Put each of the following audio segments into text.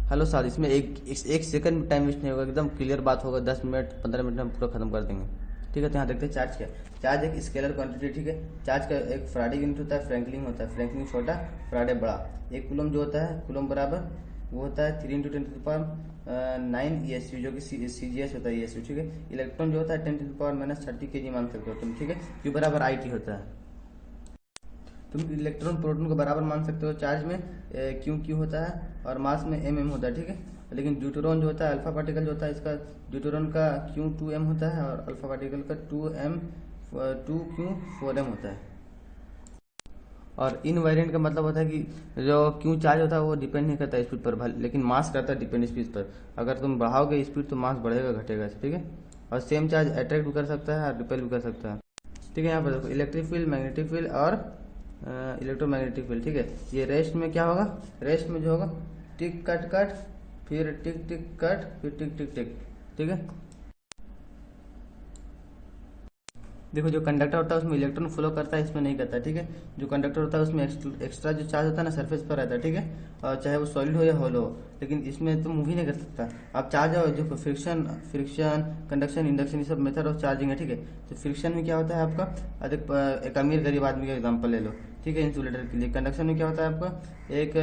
Hello sir, इसमें एक second भी टाइम वेस्ट नहीं होगा, एकदम क्लियर बात होगा, 10 मिनट 15 मिनट में हम पूरा खत्म कर देंगे। ठीक है, तो यहाँ देखते हैं चार्ज क्या है। चार्ज एक स्केलर क्वांटिटी, ठीक है। चार्ज का एक फराडे यूनिट होता है, फ्रैंकलिन होता है, फ्रैंकलिन छोटा, फराडे बड़ा। एक कूलम जो होता है, कूलम बराबर वो होता है 3 × 10⁻⁹ जो कि CGS होता है, ESU, ठीक है। इलेक्ट्रॉन जो होता है 10⁻30 kg मान सकते हो तुम, ठीक है। क्यू बराबर IT होता है। तुम इलेक्ट्रॉन प्रोटॉन को बराबर मान सकते हो चार्ज में, क्यू होता है और मास में एम होता है, ठीक है। लेकिन ड्यूटेरॉन जो होता है, अल्फा पार्टिकल जो होता है, इसका ड्यूटेरॉन का क्यू 2m होता है और अल्फा पार्टिकल का 2q 4m होता है। और इनवेरिएंट का मतलब होता है कि जो क्यू चार्ज होता है वो डिपेंड नहीं करता स्पीड पर, लेकिन मास करता है डिपेंड स्पीड पर। अगर तुम बढ़ाओगे स्पीड तो मास बढ़ेगा घटेगा, ठीक है। और सेम चार्ज अट्रैक्ट भी कर सकता है और रिपेल भी कर सकता है, ठीक है। यहाँ पर देखो इलेक्ट्रिक फील्ड, मैग्नेटिक फील्ड और इलेक्ट्रोमैग्नेटिक फील्ड, ठीक है। ये रेस्ट में क्या होगा, रेस्ट में जो होगा टिक कट कट, फिर टिक टिक कट, फिर टिक टिक टिक, ठीक है। देखो जो कंडक्टर होता है उसमें इलेक्ट्रॉन फ्लो करता है, इसमें नहीं करता, ठीक है। जो कंडक्टर होता है उसमें एक्स्ट्रा जो चार्ज होता है ना सरफेस पर रहता है, ठीक है। और चाहे वो सॉलिड हो या होलो हो, लेकिन इसमें तो मूव ही नहीं कर सकता। अब चार्ज हो जो फ्रिक्शन फ्रिक्शन कंडक्शन, इंडक्शन, ये सब मेथड ऑफ चार्जिंग है, ठीक है। तो फ्रिक्शन में क्या होता है आपका, अधिक एक अमीर गरीब आदमी का एग्जाम्पल ले लो, ठीक है, इंसुलेटर के लिए। कंडक्शन में क्या होता है आपका, एक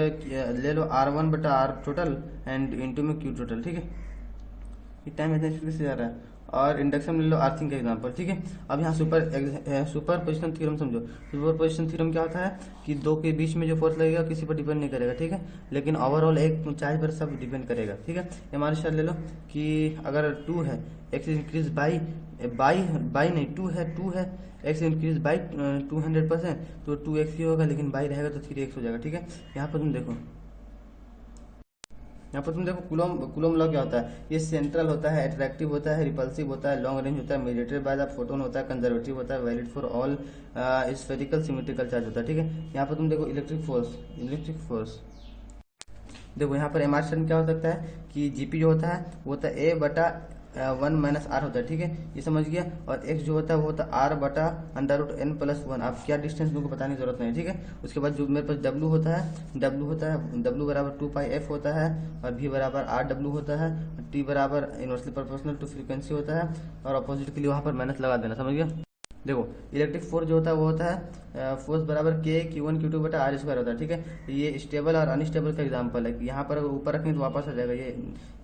ले लो R1/R टोटल एंड इंटू में Q टोटल, ठीक है। ये टाइम इतना स्पीड से जा रहा है। और इंडक्शन ले लो अर्थिंग का एग्जांपल, ठीक है। अब यहाँ सुपर पोजिशन थ्योरम समझो। सुपर पोजिशन थ्योरम क्या होता है कि दो के बीच में जो फोर्स लगेगा किसी पर डिपेंड नहीं करेगा, ठीक है। लेकिन ओवरऑल एक चार्ज पर सब डिपेंड करेगा, ठीक है। हमारे साथ ले लो कि अगर 2 है, x increase by by by नहीं 2 है, एक्स इंक्रीज बाई 200%, तो 2x ही होगा, लेकिन बाई रहेगा तो 3x हो जाएगा, ठीक है। यहाँ पर तुम देखो, यहाँ पर तुम देखो कुलम कुलम लॉ क्या होता है। ये सेंट्रल होता है, अट्रैक्टिव होता है, रिपल्सिव होता है, लॉन्ग रेंज होता है, मेडिएटेड बाय द फोटोन होता है, कंजर्वेटिव होता है, valid for all spherical symmetrical charge होता है, ठीक है। यहाँ पर तुम देखो इलेक्ट्रिक फोर्स देखो यहाँ पर एमआर क्या हो सकता है कि जीपी जो होता है वो होता है A/1 - R होता है, ठीक है, ये समझ गया। और x जो होता है वो होता है R/√n+1। आप क्या डिस्टेंस मेरे को बताने की जरूरत नहीं है, ठीक है। उसके बाद जो मेरे पास W होता है, W बराबर 2πf होता है, और V बराबर RW होता है, T बराबर इनवर्सली प्रोपोर्शनल टू फ्रीक्वेंसी होता है, और अपोजिट के लिए वहाँ पर माइनस लगा देना, समझ गया। देखो इलेक्ट्रिक फोर्स जो होता है वो होता है फोर्स बराबर K/Q1Q2/R² होता है, ठीक है। ये स्टेबल और अनस्टेबल का एग्जांपल है कि यहाँ पर अगर ऊपर रखेंगे तो वापस आ जाएगा, ये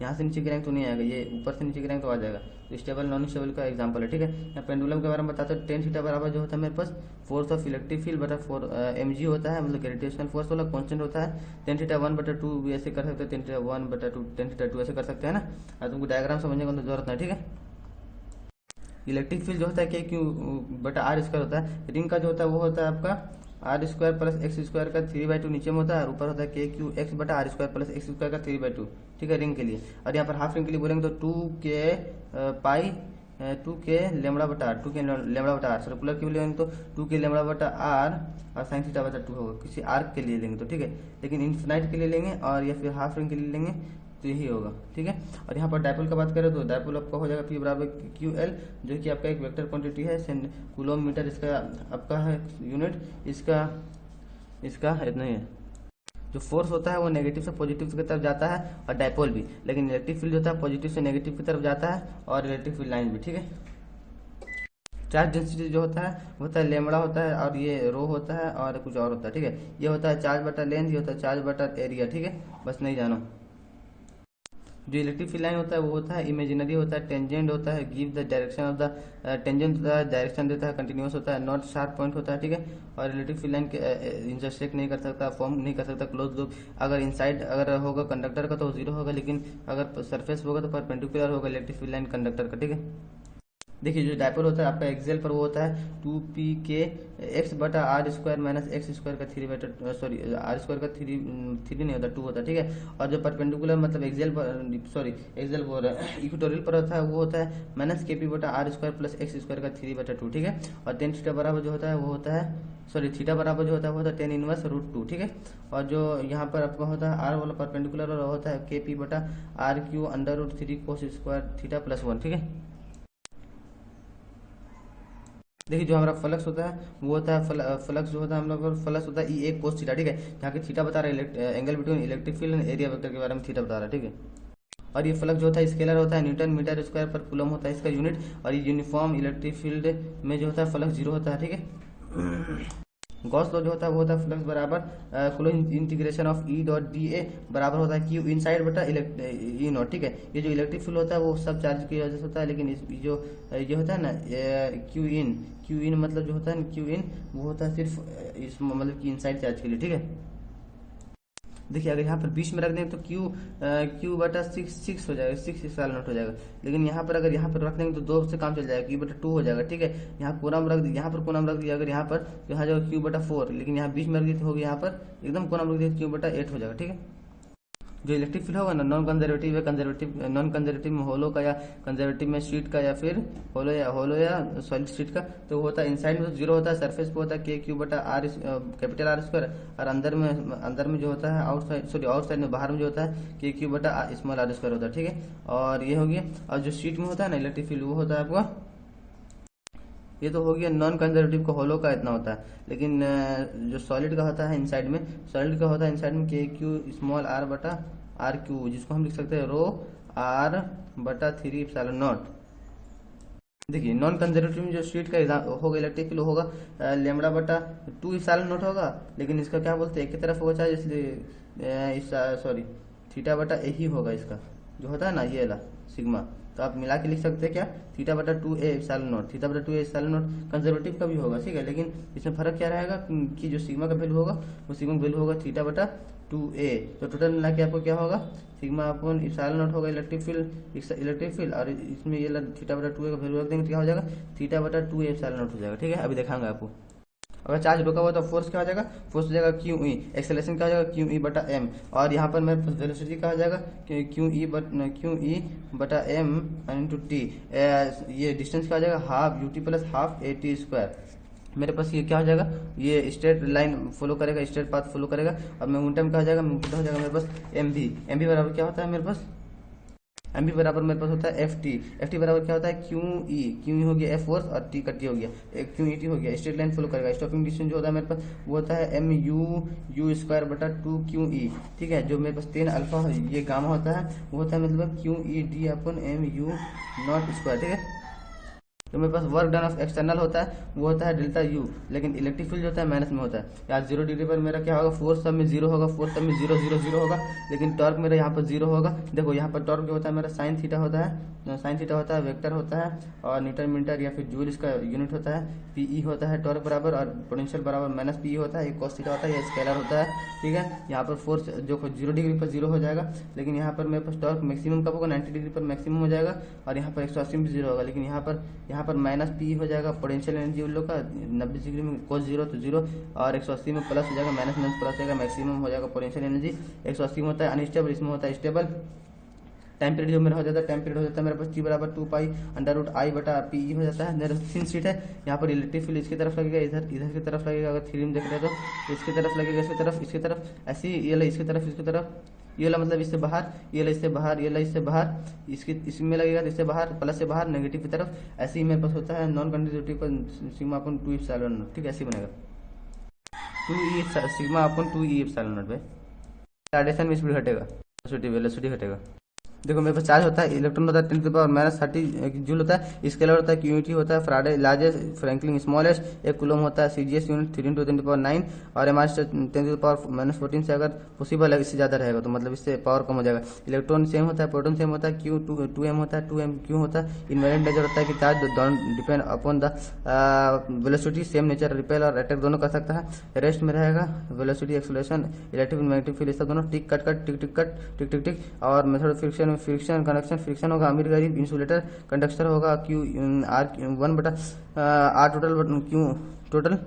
यहाँ से नीचे गिराएंगे तो नहीं आएगा, ये ऊपर से नीचे गिराएंगे तो आ जाएगा। तो स्टेबल नॉन स्टेबल का एग्जांपल है, ठीक है। यहाँ पेंडुलम के बारे में बताते हैं। टेन थीटा बराबर जो होता है मेरे पास फोर्स ऑफ इलेक्ट्रिक फील्ड बटा 4 mg होता है, मतलब ग्रेविटेशनल फोर्स वाला कॉन्स्टेंट होता है। टेन थीटा 1/2 भी ऐसे कर सकते हैं, टेन थीटा 1/2, टेन थीटा 2 ऐसे कर सकते हैं ना। और तुमको डायग्राम समझने की जरूरत नहीं, ठीक है। इलेक्ट्रिक फील्ड जो होता है K/Q/R² होता है। रिंग का जो होता है वो होता है आपका R² + x² का 3/2 नीचे में होता है, और ऊपर होता है K/Q(x/R² + x² का 3/2, ठीक है, रिंग के लिए। और यहाँ पर हाफ रिंग के लिए बोलेंगे तो 2k लेमड़ा/r, सर्कुलर के लिए लेंगे तो 2k लेमड़ा/r और साइन थीटा/2 होगा, किसी आर्क के लिए लेंगे तो, ठीक है। लेकिन इन्फिनाइट के लिए लेंगे और या फिर हाफ रिंग के लिए लेंगे तो यही होगा, ठीक है। और यहाँ पर डायपोल का बात करें तो डायपोल आपका हो जाएगा P बराबर QL, जो कि आपका एक वेक्टर क्वांटिटी है, कूलम मीटर इसका आपका है यूनिट, इसका इसका इतना ही है। जो फोर्स होता है वो नेगेटिव से पॉजिटिव की तरफ जाता है, और डायपोल भी। लेकिन इलेक्ट्रिक फील्ड होता है पॉजिटिव से नेगेटिव की तरफ जाता है, और इलेक्ट्रिक फील्ड लाइन भी, ठीक है। चार्ज डेंसिटी जो होता है वो होता है लेमड़ा होता है, और ये रो होता है, और कुछ और होता है, ठीक है। ये होता है चार्ज बटा लेंथ, ये होता है चार्ज बटा एरिया, ठीक है, बस नहीं जानो। जो इलेक्ट्रिक फील्ड लाइन होता है वो होता है इमेजिनरी होता है, टेंजेंट होता है, give the direction of the tangent होता है, डायरेक्शन देता है, कंटिन्यूअस होता है, नॉट शार्प पॉइंट होता है, ठीक है। और इलेक्ट्रिक फील्ड लाइन के इंटरसेक्ट नहीं कर सकता, फॉर्म नहीं कर सकता क्लोज लूप। अगर इनसाइड अगर होगा कंडक्टर का तो जीरो होगा, लेकिन अगर सरफेस होगा तो परपेंडिकुलर होगा इलेक्ट्रिक फील्ड लाइन कंडक्टर का, ठीक है। देखिए जो डायपोल होता है आपका एक्सेल पर वो होता है 2pk(x/r²-x² का 3/2, सॉरी R² का 3 नहीं होता, 2 होता है, ठीक है। और जो परपेंडिकुलर मतलब एक्सेल पर, सॉरी एक्सेल बोल रहा है, इक्वेटोरियल पर होता है वो होता है -kp/r² + x² का 3/2, ठीक है। और टेन थीटा बराबर जो होता है वो होता है, सॉरी थीटा बराबर जो होता है वो होता है 10⁻√2, ठीक है। और जो यहाँ पर आपका होता है R वाला परपेंडिकुलर वाला होता है Kp/r³ √3 cos² θ + 1, ठीक है। देखिए जो हमारा फ्लक्स होता है वो होता है फ्लक्स जो होता है हम लोग का फ्लक्स होता है ई एक कोस थीटा, ठीक है। यहाँ की थीटा बता रहा है angle between electric field and area vector के बारे में थीटा बता रहा है, ठीक है। और ये फ्लक्स जो होता है स्केलर होता है, न्यूटन मीटर स्क्वायर पर कूलम होता है इसका यूनिट। और ये यूनिफॉर्म इलेक्ट्रिक फील्ड में जो होता है फ्लक्स जीरो होता है, ठीक है। गॉस लॉ जो होता है वो होता है फ्लक्स बराबर coulomb integration of E dot D A बराबर होता है क्यू इनसाइड बटा ई नॉट, ठीक है। ये जो इलेक्ट्रिक फील्ड होता है वो सब चार्ज की वजह से होता है, लेकिन जो ये होता है ना क्यू इन मतलब जो होता है ना क्यू इन वो होता है सिर्फ इस मतलब कि इनसाइड चार्ज के लिए, ठीक है। देखिए अगर यहाँ पर बीच में रख देंगे तो क्यू बटा सिक्स हो जाएगा, 6 साल नोट हो जाएगा। लेकिन यहाँ पर अगर यहाँ पर रख देंगे तो 2 से काम चल जाएगा, क्यू बटा 2 हो जाएगा, ठीक है। यहाँ कोना में रख दिया, यहाँ पर कोना में रख दिया अगर यहाँ पर तो यहाँ जाएगा क्यू बटा 4, लेकिन यहाँ बीच में रख दिया तो होगा यहाँ पर एकदम कोना में रख दिया क्यू बटा 8 हो जाएगा, ठीक है। जो इलेक्ट्रिक फील्ड होगा ना नॉन कंजर्वेटिव या कंजर्वेटिव, नॉन कंजर्वेटिव में होलो का या कंजर्वेटिव में शीट का या फिर होलो या सॉलिड शीट का, तो वो होता है इनसाइड में तो जीरो होता है, सरफेस पे होता है के क्यू बटा आर कैपिटल आर स्क्वायर। और अंदर में जो होता है आउटसाइड में बाहर में जो होता है के क्यू बटा स्मॉल आर स्क्वायर होता है, ठीक है। और ये हो गया। और जो शीट में होता है ना इलेक्ट्रिक फील्ड वो होता है आपका, ये तो हो गया नॉन कंजर्वेटिव का होलो का इतना होता है। लेकिन जो सॉलिड का होता है इनसाइड में, सॉलिड का होता है इनसाइड में के क्यू स्मॉल आर बटा आर क्यू, जिसको हम लिख सकते हैं रो आर बटा 3 एप्सिलॉन नॉट। देखिए नॉन कंजर्वेटिव में जो शीट का होगा इलेक्ट्रिक फील्ड होगा लेमड़ा बटा 2 एप्सिलॉन नॉट होगा, लेकिन इसका क्या बोलते हैं एक की तरफ होगा चाहे इसलिए सॉरी थीटा बटा ए ही होगा इसका जो होता है ना ये वाला सिग्मा। तो आप मिला के लिख सकते हैं क्या थीटा बटा 2a एप्सिलॉन नॉट, थीटा बटा 2a एप्सिलॉन नॉट कंजर्वेटिव का भी होगा, ठीक है। लेकिन इसमें फर्क क्या रहेगा कि जो सिग्मा का वैल्यू होगा वो सिग्मा का वैल्यू होगा थीटा बटा 2a। तो टोटल मिला के आपको क्या होगा सिग्मा अपॉन एप्सिलॉन नॉट होगा इलेक्ट्रिक फील्ड और इसमें ये थीटा बटा 2a का वैल्यू रख देंगे तो क्या हो जाएगा थीटा बटा 2a एप्सिलॉन नॉट हो जाएगा, ठीक है। अभी दिखाऊंगा आपको। अगर चार्ज रुका हुआ तो फोर्स क्या हो जाएगा, फोर्स हो जाएगा क्यू ई, एक्सेलरेशन क्या हो जाएगा क्यू ई बटा एम। और यहाँ पर मेरे पास वेलोसिटी क्या हो जाएगा क्यू ई बटा एम इंटू टी। ये डिस्टेंस क्या हो जाएगा half UT plus half A T square. मेरे पास ये क्या हो जाएगा ये स्ट्रेट लाइन फॉलो करेगा, स्ट्रेट पाथ फॉलो करेगा। और मोमेंटम क्या हो जाएगा मोमेंटम हो जाएगा मेरे पास एम भी बराबर क्या होता है मेरे पास एम भी बराबर मेरे पास होता है एफ टी बराबर क्या होता है क्यू ई हो गया एफ फोर्स और टी का टी हो गया क्यू ई टी हो गया। स्ट्रेट लाइन फॉलो करेगा, स्टॉपिंग डिस्टेंस जो होता है मेरे पास वो होता है एम यू स्क्वायर बटा 2 क्यू ई, ठीक है। जो मेरे पास 10 अल्फा ये गामा होता है वो होता है मतलब Q E D upon M U naught square, ठीक है। तो मेरे पास वर्क डन ऑफ एक्सटर्नल होता है वो होता है डेल्टा यू, लेकिन इलेक्ट्रिक फील्ड जो होता है माइनस में होता है। यहाँ 0 डिग्री पर मेरा क्या होगा फोर्स सब में 0 होगा, फोर्स सब में 0 0 0 होगा, लेकिन टॉर्क मेरा यहाँ पर 0 होगा। देखो यहाँ पर टॉर्क जो होता है मेरा साइन थीटा होता है वेक्टर होता है और न्यूटन मीटर या फिर जूल इसका यूनिट होता है। पीई होता है टॉर्क बराबर और पोटेंशियल बराबर माइनस पीई होता है, एक कॉस थीटा होता है, ये स्केलर होता है, ठीक है। यहाँ पर फोर्स जो 0 डिग्री पर 0 हो जाएगा, लेकिन यहाँ पर मेरे पास टॉर्क मैक्सिमम कब होगा 90 डिग्री पर मैक्सिमम हो जाएगा और यहाँ पर 180 में 0 होगा, लेकिन यहाँ पर माइनस पी हो जाएगा। पोटेंशियल एनर्जी उन लोग का 90 डिग्री में cos 0 तो 0 और 180 में प्लस हो जाएगा, माइनस प्लस हो जाएगा, मैक्सिमम हो जाएगा पोटेंशियल एनर्जी 180 में होता है अनस्टेबल, इसमें होता है स्टेबल। टाइम पीरियड जो मेरा हो जाता है टाइम पीरियड हो जाता है मेरे पास टी बराबर 2 पाई अंडर रूट आई बटा पी हो जाता है। मेरा थिन शीट है, यहाँ पर इलेक्ट्रिक फील्ड इसकी तरफ लगेगा, इधर की तरफ लगेगा। अगर थ्री में देख रहे हो तो इसकी तरफ लगेगा, इसकी तरफ ऐसे ही ये इसकी तरफ ये वाला मतलब इससे बाहर, ये वाला इससे बाहर, ये वाला इससे बाहर, इसमें लगेगा तो इससे बाहर, प्लस से बाहर नेगेटिव की तरफ। ऐसे ही मेरे पास होता है नॉन कंडक्टिविटी को सिग्मा अपन 2 एप्सिलॉन नॉट, ठीक है। ऐसे बनेगा 2 सिग्मा अपन 2 एप्सिलॉन नॉट पे रेडिएशन में स्पीड घटेगा, वेलोसिटी घटेगा। देखो मेरे पास चार्ज होता है इलेक्ट्रॉन होता है 10 to the power minus 30 joule होता है, स्केलर होता है क्यूटी होता है फ्राडे लार्जेस्ट फ्रैंकलिन स्मॉलेस्ट, एक कूलम होता है सीजीएस यूनिट 3 × 10⁻⁹ और MR 10 to the power minus 14 से अगर पॉसिबल है इससे ज़्यादा रहेगा तो मतलब इससे पावर कम हो जाएगा। इलेक्ट्रॉन सेम होता है, प्रोटॉन सेम होता है, क्यू 2m होता है, 2m क्यों होता है। इनवेरिएंट नेचर होता है कि charge depend upon the velocity, same nature repel और अटैक दोनों कर सकता है। रेस्ट में रहेगा velocity acceleration electric magnetic field सब दोनों टिक टिक और मेथड फ्रिक्शन कनेक्शन फ्रिक्शन होगा अमीर गरीब इंसुलेटर कंडक्टर होगा क्यू आर 1 बटा R total Q total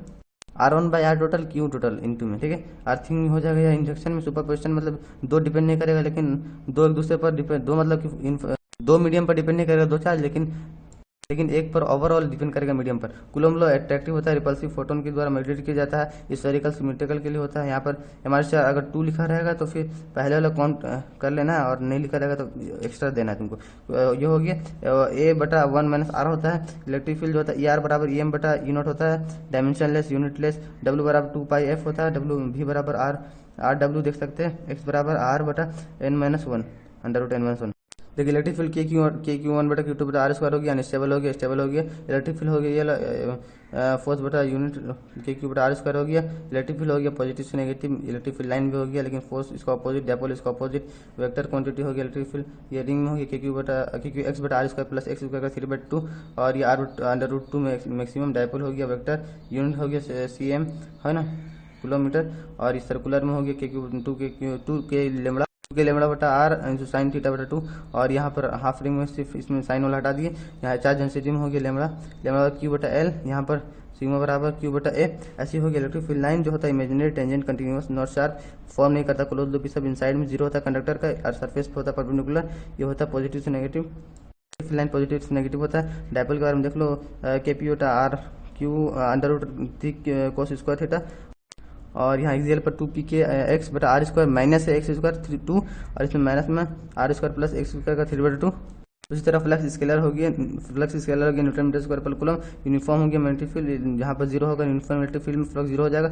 R1 by R total Q total into में, ठीक है। अर्थिंग हो जाएगा या इंजेक्शन में सुपरपोजिशन मतलब 2 डिपेंड नहीं करेगा, लेकिन 2 एक दूसरे पर डिपेंड, 2 मतलब कि 2 मीडियम पर डिपेंड नहीं करेगा 2 चार्ज, लेकिन लेकिन एक पर ओवरऑल डिपेंड करेगा मीडियम पर। कूलम्ब लॉ एट्रैक्टिव होता है, रिपल्सिव फोटोन के द्वारा मेडिटेट किया जाता है, स्फेरिकल सिमेट्रिकल के लिए होता है। यहाँ पर हमारे से अगर 2 लिखा रहेगा तो फिर पहले वाला काउंट कर लेना है, और नहीं लिखा रहेगा तो एक्स्ट्रा देना है तुमको। ये हो गया A/1 - R होता है। इलेक्ट्रिक फील्ड होता है ER बराबर EM/E0 होता है। डायमेंशनलेस यूनिटलेस, W बराबर 2πf होता है। W बराबर RW देख सकते हैं, X बराबर R/n-1 √n-1। देखिए इलेक्ट्रिक फील्ड KQ1/Q2/R² हो गया, अनस्टेबल हो गया, स्टेबल हो गया। इलेक्ट्रिक फील्ड हो गया ये फोर्स बटा यूनिट KQ/R² हो गया। इलेक्ट्रिक फील्ड हो गया पॉजिटिव से नेगेटिव, इलेक्ट्रिक फील्ड लाइन भी हो गया, लेकिन फोर्स इसका अपोजिट, डायपोल इसका अपोजिट। वेक्टर क्वांटिटी हो गया इलेक्ट्रिक फील्ड। ये रिंग में हो गया KQ/R² प्लस X² का 3/2, और ये R√2 में मैक्सिमम। डायपोल हो गया वेक्टर, यूनिट हो गया CM है ना, किलोमीटर। और इस सर्कुलर में हो गया KQ2 के लेमड़ा बटा R इंटू साइन थीटा/2। और यहाँ पर हाफ रिंग में सिर्फ इसमें साइन वाला हटा दिए। यहाँ चार्ज डेंसिटी में हो गया लेमड़ा Q/L, यहाँ पर सिग्मा बराबर Q/A। ऐसी हो गया इलेक्ट्रिक फील्ड लाइन जो होता है imaginary, tangent, continuous, not sharp, form नहीं करता क्लोज लूप, सब इनसाइड में 0 होता है कंडक्टर का, और सरफेस पे होता है परपेंडिकुलर। ये होता है पॉजिटिव से नेगेटिव, लाइन पॉजिटिव से नेगेटिव होता है। डायपोल के बारे में देख लो, KP/R/Q √3 cos² थीटा। और यहाँ एक्सियल पर 2pk/x/R² माइनस है x² 2, और इसमें माइनस में R² प्लस x² का 3/2। उसी तरह फ्लक्स स्केलर हो गया, न्यूटन मीटर स्क्वायर पर कूलम। यूनिफॉर्म हो गया मैग्नेटिक फील्ड, जहाँ पर 0 होगा यूनिफॉर्म मैग्नेटिक फील्ड में फ्लक्स 0 हो जाएगा।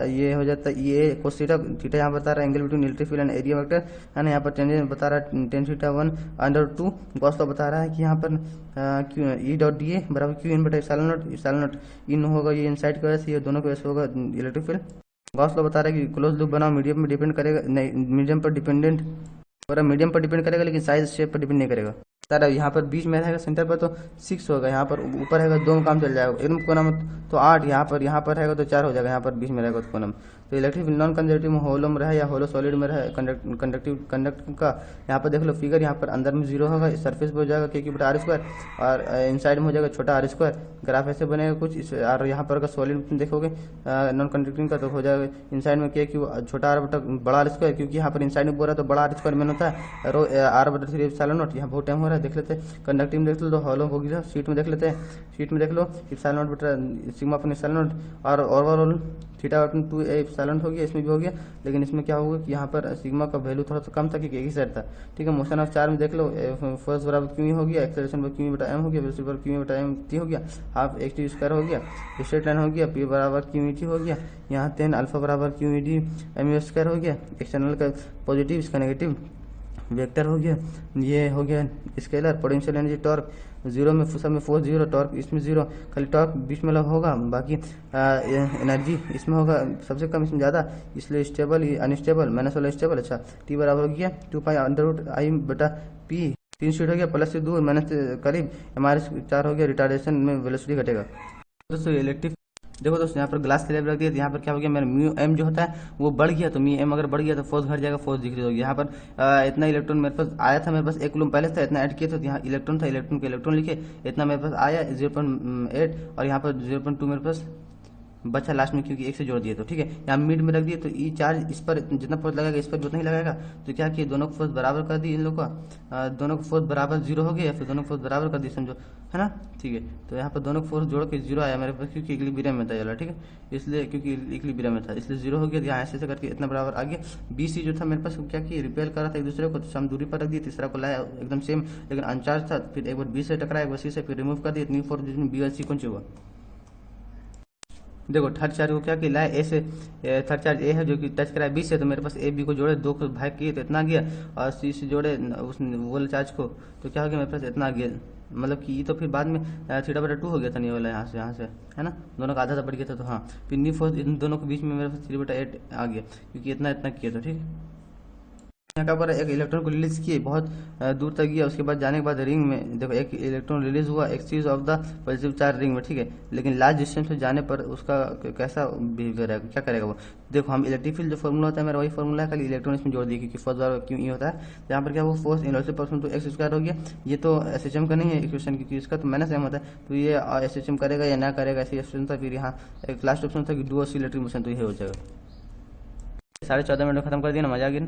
ये हो जाता है EA cos थीटा यहाँ बता रहा है angle between electric field and area vector है ना। यहाँ पर टेंजेंट बता रहा है tan θ1/2। गॉस लॉ बता रहा है कि यहाँ पर E.dA बराबर Q/ε0 इन होगा, ये इनसाइड की वजह से, ये दोनों की वजह से होगा इलेक्ट्रिक फील्ड। गॉस लॉ बता रहा है कि क्लोज लूप बनाओ, मीडियम पर डिपेंड करेगा, नहीं मीडियम पर डिपेंडेंट, और मीडियम पर डिपेंड करेगा लेकिन साइज शेप पर डिपेंड नहीं करेगा। सर यहाँ पर बीच में रहेगा सेंटर पर तो 6 होगा, यहाँ पर ऊपर रहेगा 2 में काम चल जाएगा, एकदम कोना तो 8, यहाँ पर रहेगा तो 4 हो जाएगा, यहाँ पर बीच में रहेगा तो कोना। तो इलेक्ट्रिक नॉन कंजर्वेटिव में होलो में रहे या होलो सॉलिड में रहे कंडक्टिव का, यहाँ पर देख लो फिगर, यहाँ पर अंदर में 0 होगा, सरफेस पे हो जाएगा KQ/R², और इनसाइड में हो जाएगा छोटा R²। ग्राफ ऐसे बनेगा कुछ, और यहाँ पर अगर सॉलिड देखोगे नॉन कंडक्टिंग का तो हो जाएगा इनसाइड में KQ छोटा R/बड़ा R², क्योंकि यहाँ पर इनसाइड में बोल रहा है तो बड़ा R² मेन होता है, R/3 यहाँ बहुत टाइम हो रहा है। देख लेते हैं कंडक्टिव में देख लो, हॉलो हो गया, शीट में देख लेते हैं, शीट में देख लो ε0/ε0, और ओवरऑल θ/2 हो गया, इसमें भी हो गया। लेकिन इसमें क्या होगा कि यहाँ पर सिग्मा का वैल्यू थोड़ा सा कम था क्योंकि एक ही साइड था, ठीक है। मोशन ऑफ चार्ज में देख लो, फोर्स बराबर Q हो गया, एक्सेलरेशन पर Q/m हो गया, वेलोसिटी पर Q/mt हो गया, हाफ h² हो गया, स्ट्रेट लाइन हो गया, P बराबर Q/et हो गया, यहाँ tan अल्फा बराबर Q/d/m² हो गया। एक्सटर्नल का पॉजिटिव, इसका नेगेटिव, वेक्टर हो गया, ये हो गया स्केलर। पोटेंशियल एनर्जी टॉर्क 0 में, सब में फोर्स 0, टॉर्क इसमें 0, खाली टॉर्क बीच में होगा, बाकी एनर्जी इसमें होगा सबसे कम, इसमें ज़्यादा, इसलिए स्टेबल, अनस्टेबल, माइनस वाला स्टेबल। अच्छा, T बराबर हो गया 2π√I/P, 3 शीट हो गया, प्लस से दूर माइनस करीब, हमारे 4 हो गया, रिटार्डेशन में वेलोसिटी घटेगा। दोस्तों इलेक्ट्रिक देखो दोस्तों, यहाँ पर ग्लास स्लैब रख दिया तो यहाँ पर क्या हो गया, मेरा μm जो होता है वो बढ़ गया, तो μm अगर बढ़ गया तो फोर्स घट जाएगा, फोर्स डिक्रीज हो गया। यहाँ पर इतना इलेक्ट्रॉन मेरे पास आया था, मेरे पास 1 कूलम पहले था, इतना ऐड किया तो यहाँ इलेक्ट्रॉन था, इलेक्ट्रॉन के इलेक्ट्रॉन लिखे, इतना मेरे पास आया 0.8, और यहाँ पर 0.2 मेरे पास बचा लास्ट में, क्योंकि 1 से जोड़ दिए तो ठीक है। यहाँ मिड में रख दिए तो ई चार्ज इस पर जितना फोर्स लगाएगा इस पर उतना ही लगाएगा, तो क्या किया, दोनों को फोर्स बराबर कर दी इन लोग का, दोनों को फोर्स बराबर 0 हो गया, या फिर दोनों को फोर्स बराबर कर दी समझो, है ना, ठीक है। तो यहाँ पर दोनों को फोर्स जोड़ के 0 आया मेरे पास, क्योंकि इक्विलिब्रियम में था ये वाला, ठीक है, इसलिए क्योंकि इक्विलिब्रियम में था इसलिए 0 हो गया। यहाँ ऐसे करके इतना बराबर आ गया। BC जो था मेरे पास क्या किया, रिपेल कर रहा था एक दूसरे को, तो हम दूरी पर रख दिए, तीसरा को लाया एकदम सेम लेकिन अनचार्ज था, फिर एक बार B से टकराया, एक बार C से, फिर रिमूव कर दिया, इतनी फोर्स जिसमें B और C कौन हुआ। देखो थर्ड चार्ज को क्या किया, लाया ए से, थर्ड चार्ज ए है जो कि टच कराया B से, तो मेरे पास A B को जोड़े, 2 को भाग किए तो इतना गया, और C से जोड़े उस वो चार्ज को तो क्या हो गया, मेरे पास इतना गया, मतलब कि तो फिर बाद में θ/2 हो गया था नहीं वाला, यहाँ से है ना, दोनों का आधा बढ़ गया था, तो हाँ फिर नी फोर्स इन दोनों के बीच में मेरे पास 3/8 आ गया, क्योंकि इतना किया था, ठीक है। यहाँ पर एक इलेक्ट्रॉन को रिलीज किए, बहुत दूर तक गया, उसके बाद जाने के बाद रिंग में देखो एक इलेक्ट्रॉन रिलीज हुआ, exchange of the positive charge ring में, ठीक है। लेकिन लार्ज डिस्टेंस पे जाने पर उसका कैसा बिहेवियर है, क्या करेगा वो, देखो हम इलेक्ट्रिक फील्ड जो फॉर्मूला होता है मेरा वही फॉर्मूला है, खाली इलेक्ट्रॉन इसमें जोड़ दिए, क्योंकि फोर्स बराबर Q/E होता है। यहाँ पर क्या वो फोर्स इनवर्सली पर्सन तो x² हो गया, ये तो SHM का नहीं है इक्वेशन, क्योंकि इसका तो माइनस m होता है, तो ये SHM करेगा या ना करेगा, ऐसी ऑप्शन था। फिर यहाँ एक लास्ट ऑप्शन था कि डू इलेक्ट्रिक मोशन, तो ये हो जाएगा। 14.5 मिनट में खत्म कर दिया ना, मजा आ गया।